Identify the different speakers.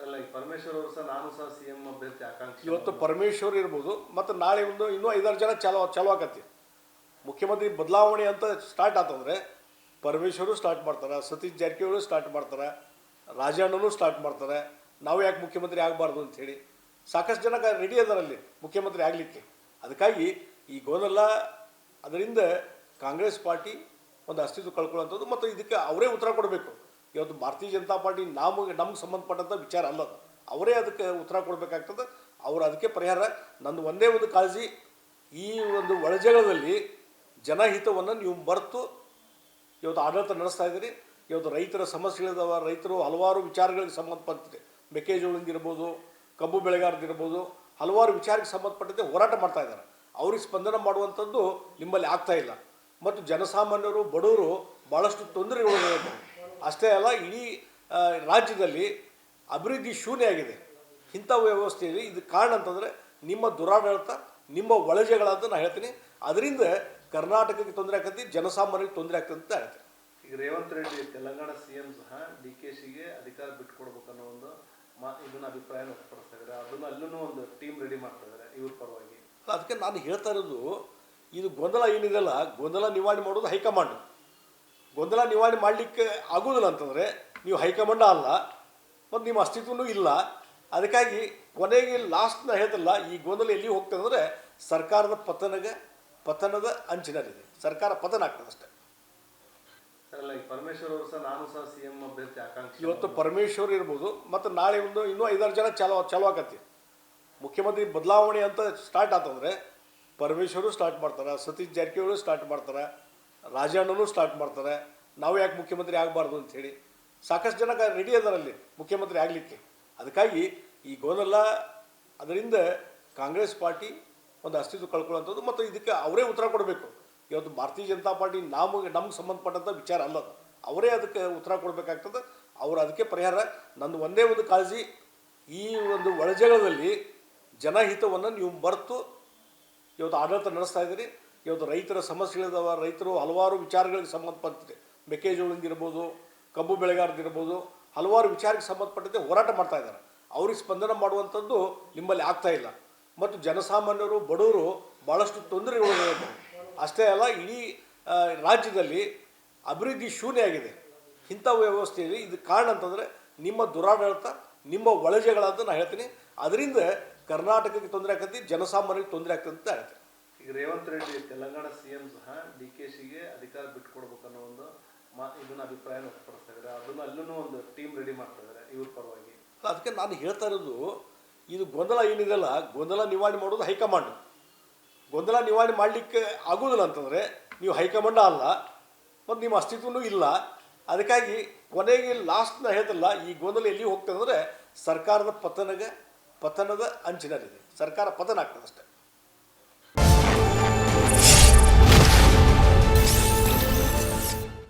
Speaker 1: ಅಲ್ಲ ಈ ಪರಮೇಶ್ವರ್ ಅವರು ಸಹ ನಾನು ಸಹ ಸಿಎಂ ಅಭ್ಯರ್ಥಿ ಆಕಾಂಕ್ಷಿ
Speaker 2: ಇವತ್ತು ಪರಮೇಶ್ವರ್ ಇರ್ಬೋದು ಮತ್ತು ನಾಳೆ ಒಂದು ಇನ್ನೂ 5-6 ಜನ ಚಾಲು ಆಗತ್ತೆ. ಮುಖ್ಯಮಂತ್ರಿ ಬದಲಾವಣೆ ಅಂತ ಸ್ಟಾರ್ಟ್ ಆತಂದರೆ ಪರಮೇಶ್ವರು ಸ್ಟಾರ್ಟ್ ಮಾಡ್ತಾರೆ, ಸತೀಶ್ ಜಾರಕಿಹೊಳಿ ಸ್ಟಾರ್ಟ್ ಮಾಡ್ತಾರೆ, ರಾಜಣ್ಣನೂ ಸ್ಟಾರ್ಟ್ ಮಾಡ್ತಾರೆ. ನಾವು ಯಾಕೆ ಮುಖ್ಯಮಂತ್ರಿ ಆಗಬಾರ್ದು ಅಂಥೇಳಿ ಸಾಕಷ್ಟು ಜನ ರೆಡಿ ಅದಾರಲ್ಲಿ ಮುಖ್ಯಮಂತ್ರಿ ಆಗಲಿಕ್ಕೆ. ಅದಕ್ಕಾಗಿ ಈ ಗೋನಲ್ಲ ಅದರಿಂದ ಕಾಂಗ್ರೆಸ್ ಪಾರ್ಟಿ ಒಂದು ಅಸ್ತಿತ್ವ ಕಳ್ಕೊಳ್ಳೋಂಥದ್ದು ಮತ್ತು ಇದಕ್ಕೆ ಅವರೇ ಉತ್ತರ ಕೊಡಬೇಕು. ಇವತ್ತು ಭಾರತೀಯ ಜನತಾ ಪಾರ್ಟಿ ನಮ್ಗೆ ಸಂಬಂಧಪಟ್ಟಂಥ ವಿಚಾರ ಅಲ್ಲದು, ಅವರೇ ಅದಕ್ಕೆ ಉತ್ತರ ಕೊಡಬೇಕಾಗ್ತದೆ. ಅವರು ಅದಕ್ಕೆ ಪರಿಹಾರ. ನಂದು ಒಂದೇ ಒಂದು ಕಾಳಜಿ, ಈ ಒಂದು ಒಳಜಗಳದಲ್ಲಿ ಜನಹಿತವನ್ನು ನೀವು ಮರೆತು ಇವತ್ತು ಆಡಳಿತ ನಡೆಸ್ತಾ ಇದ್ದೀರಿ. ಇವತ್ತು ರೈತರ ಸಮಸ್ಯೆಗಳಿದಾವೆ, ರೈತರು ಹಲವಾರು ವಿಚಾರಗಳಿಗೆ ಸಂಬಂಧಪಟ್ಟಿದೆ, ಮೆಕ್ಕೆಜೋಳದಿರ್ಬೋದು, ಕಬ್ಬು ಬೆಳೆಗಾರದಿರ್ಬೋದು, ಹಲವಾರು ವಿಚಾರಕ್ಕೆ ಸಂಬಂಧಪಟ್ಟಂತೆ ಹೋರಾಟ ಮಾಡ್ತಾ ಇದ್ದಾರೆ. ಅವ್ರಿಗೆ ಸ್ಪಂದನೆ ಮಾಡುವಂಥದ್ದು ನಿಮ್ಮಲ್ಲಿ ಆಗ್ತಾ ಇಲ್ಲ. ಮತ್ತು ಜನಸಾಮಾನ್ಯರು ಬಡವರು ಭಾಳಷ್ಟು ತೊಂದರೆಗಳು. ಅಷ್ಟೇ ಅಲ್ಲ, ಇಡೀ ರಾಜ್ಯದಲ್ಲಿ ಅಭಿವೃದ್ಧಿ ಶೂನ್ಯ ಆಗಿದೆ. ಇಂಥ ವ್ಯವಸ್ಥೆಯಲ್ಲಿ ಇದು ಕಾರಣ ಅಂತಂದರೆ ನಿಮ್ಮ ದುರಾಡಳಿತ, ನಿಮ್ಮ ಒಳಜಗಳ ನಾನು ಹೇಳ್ತೀನಿ. ಅದರಿಂದ ಕರ್ನಾಟಕಕ್ಕೆ ತೊಂದರೆ ಆಗ್ತದೆ, ಜನಸಾಮಾನ್ಯರಿಗೆ ತೊಂದರೆ ಆಗ್ತದೆ ಅಂತ ಹೇಳ್ತೀನಿ.
Speaker 1: ಈಗ ರೇವಂತ್ ರೆಡ್ಡಿ ತೆಲಂಗಾಣ ಸಿಎಂ ಸಹ DKಶಿಗೆ ಅಧಿಕಾರ ಬಿಟ್ಟುಕೊಡ್ಬೇಕನ್ನೋ ಒಂದು ಇದನ್ನ ಅಭಿಪ್ರಾಯ ವ್ಯಕ್ತಪಡಿಸ್ತಾ ಇದ್ದಾರೆ. ಅದನ್ನು ಅಲ್ಲೂ ಒಂದು ಟೀಮ್ ರೆಡಿ ಮಾಡ್ತಾ ಇದ್ದಾರೆ ಇವ್ರ ಪರವಾಗಿ.
Speaker 2: ಅದಕ್ಕೆ ನಾನು ಹೇಳ್ತಾ ಇರೋದು, ಇದು ಗೊಂದಲ ಏನಿದೆಲ್ಲ, ಗೊಂದಲ ನಿವಾರಣೆ ಮಾಡೋದು ಹೈಕಮಾಂಡ್. ಗೊಂದಲ ನಿವಾರಣೆ ಮಾಡಲಿಕ್ಕೆ ಆಗೋದಿಲ್ಲ ಅಂತಂದರೆ ನೀವು ಹೈಕಮಾಂಡ ಅಲ್ಲ ಮತ್ತು ನಿಮ್ಮ ಅಸ್ತಿತ್ವನೂ ಇಲ್ಲ. ಅದಕ್ಕಾಗಿ ಕೊನೆಗೆ ಲಾಸ್ಟ್ನ ಹೇಳ್ತಲ್ಲ, ಈ ಗೊಂದಲ ಎಲ್ಲಿ ಹೋಗ್ತದೆ ಅಂದರೆ ಸರ್ಕಾರದ ಪತನದ ಅಂಚಿನಲ್ಲಿದೆ. ಸರ್ಕಾರ ಪತನ ಆಗ್ತದೆ ಅಷ್ಟೇ.
Speaker 1: ಅಲ್ಲ ಈ ಪರಮೇಶ್ವರ್ ಅವರು ಸಹ ನಾನು ಸಹ ಸಿಎಂ ಅಭ್ಯರ್ಥಿ ಆಕಾಂಕ್ಷಿ
Speaker 2: ಇವತ್ತು ಪರಮೇಶ್ವರ್ ಇರ್ಬೋದು ಮತ್ತು ನಾಳೆ ಒಂದು ಇನ್ನೂ 5-6 ಜನ ಚಾಲು ಆಗತ್ತೆ. ಮುಖ್ಯಮಂತ್ರಿ ಬದಲಾವಣೆ ಅಂತ ಸ್ಟಾರ್ಟ್ ಆತಂದರೆ ಪರಮೇಶ್ವರು ಸ್ಟಾರ್ಟ್ ಮಾಡ್ತಾರೆ, ಸತೀಶ್ ಜಾರಕಿಹೊಳಿ ಸ್ಟಾರ್ಟ್ ಮಾಡ್ತಾರೆ, ರಾಜಣ್ಣನೂ ಸ್ಟಾರ್ಟ್ ಮಾಡ್ತಾರೆ. ನಾವು ಯಾಕೆ ಮುಖ್ಯಮಂತ್ರಿ ಆಗಬಾರ್ದು ಅಂಥೇಳಿ ಸಾಕಷ್ಟು ಜನ ರೆಡಿ ಅದಾರಲ್ಲಿ ಮುಖ್ಯಮಂತ್ರಿ ಆಗಲಿಕ್ಕೆ. ಅದಕ್ಕಾಗಿ ಈ ಗೋನಲ್ಲ ಅದರಿಂದ ಕಾಂಗ್ರೆಸ್ ಪಾರ್ಟಿ ಒಂದು ಅಸ್ತಿತ್ವ ಕಳ್ಕೊಳ್ಳೋಂಥದ್ದು ಮತ್ತು ಇದಕ್ಕೆ ಅವರೇ ಉತ್ತರ ಕೊಡಬೇಕು. ಇವತ್ತು ಭಾರತೀಯ ಜನತಾ ಪಾರ್ಟಿ ನಮ್ಗೆ ಸಂಬಂಧಪಟ್ಟಂಥ ವಿಚಾರ ಅಲ್ಲದು, ಅವರೇ ಅದಕ್ಕೆ ಉತ್ತರ ಕೊಡಬೇಕಾಗ್ತದೆ. ಅವರು ಅದಕ್ಕೆ ಪರಿಹಾರ. ನಂದು ಒಂದೇ ಒಂದು ಕಾಳಜಿ, ಈ ಒಂದು ಒಳಜಗಳದಲ್ಲಿ ಜನಹಿತವನ್ನು ನೀವು ಮರೆತು ಇವತ್ತು ಆಡಳಿತ ನಡೆಸ್ತಾ ಇದ್ದೀರಿ. ಇವತ್ತು ರೈತರ ಸಮಸ್ಯೆಗಳಿದಾವೆ, ರೈತರು ಹಲವಾರು ವಿಚಾರಗಳಿಗೆ ಸಂಬಂಧಪಟ್ಟಿದೆ, ಮೆಕ್ಕೆಜೋಳದಿರ್ಬೋದು, ಕಬ್ಬು ಬೆಳೆಗಾರದಿರ್ಬೋದು, ಹಲವಾರು ವಿಚಾರಕ್ಕೆ ಸಂಬಂಧಪಟ್ಟಂತೆ ಹೋರಾಟ ಮಾಡ್ತಾ ಇದ್ದಾರೆ. ಅವ್ರಿಗೆ ಸ್ಪಂದನೆ ಮಾಡುವಂಥದ್ದು ನಿಮ್ಮಲ್ಲಿ ಆಗ್ತಾ ಇಲ್ಲ. ಮತ್ತು ಜನಸಾಮಾನ್ಯರು ಬಡವರು ಭಾಳಷ್ಟು ತೊಂದರೆಗಳು. ಅಷ್ಟೇ ಅಲ್ಲ, ಇಡೀ ರಾಜ್ಯದಲ್ಲಿ ಅಭಿವೃದ್ಧಿ ಶೂನ್ಯ ಆಗಿದೆ. ಇಂಥ ವ್ಯವಸ್ಥೆಯಲ್ಲಿ ಇದು ಕಾರಣ ಅಂತಂದರೆ ನಿಮ್ಮ ದುರಾಡಳಿತ, ನಿಮ್ಮ ಒಳಜಗಳ ನಾನು ಹೇಳ್ತೀನಿ. ಅದರಿಂದ ಕರ್ನಾಟಕಕ್ಕೆ ತೊಂದರೆ ಆಗ್ತದೆ, ಜನಸಾಮಾನ್ಯರಿಗೆ ತೊಂದರೆ ಆಗ್ತದೆ ಅಂತ ಹೇಳ್ತೀನಿ.
Speaker 1: ಈಗ ರೇವಂತ್ ರೆಡ್ಡಿ ತೆಲಂಗಾಣ ಸಿಎಂ ಸಹ DKಶಿಗೆ ಅಧಿಕಾರ ಬಿಟ್ಟುಕೊಡ್ಬೇಕನ್ನೋ ಒಂದು ಇದನ್ನ ಅಭಿಪ್ರಾಯ ವ್ಯಕ್ತಪಡಿಸ್ತಾ ಇದ್ದಾರೆ. ಅದನ್ನು ಅಲ್ಲೂ ಒಂದು ಟೀಮ್ ರೆಡಿ ಮಾಡ್ತಾ ಇದ್ದಾರೆ ಇವ್ರ ಪರವಾಗಿ.
Speaker 2: ಅದಕ್ಕೆ ನಾನು ಹೇಳ್ತಾ ಇರೋದು, ಇದು ಗೊಂದಲ ಏನಿದೆಲ್ಲ, ಗೊಂದಲ ನಿವಾರಣೆ ಮಾಡೋದು ಹೈಕಮಾಂಡ್. ಗೊಂದಲ ನಿವಾರಣೆ ಮಾಡಲಿಕ್ಕೆ ಆಗೋದಿಲ್ಲ ಅಂತಂದರೆ ನೀವು ಹೈಕಮಾಂಡ ಅಲ್ಲ ಮತ್ತು ನಿಮ್ಮ ಅಸ್ತಿತ್ವನೂ ಇಲ್ಲ. ಅದಕ್ಕಾಗಿ ಕೊನೆಗೆ ಲಾಸ್ಟ್ನ ಹೇಳ್ತಲ್ಲ, ಈ ಗೊಂದಲ ಎಲ್ಲಿ ಹೋಗ್ತದೆ ಅಂದರೆ ಸರ್ಕಾರದ ಪತನದ ಅಂಚಿನಲ್ಲಿದೆ. ಸರ್ಕಾರ ಪತನ ಆಗ್ತದೆ ಅಷ್ಟೇ.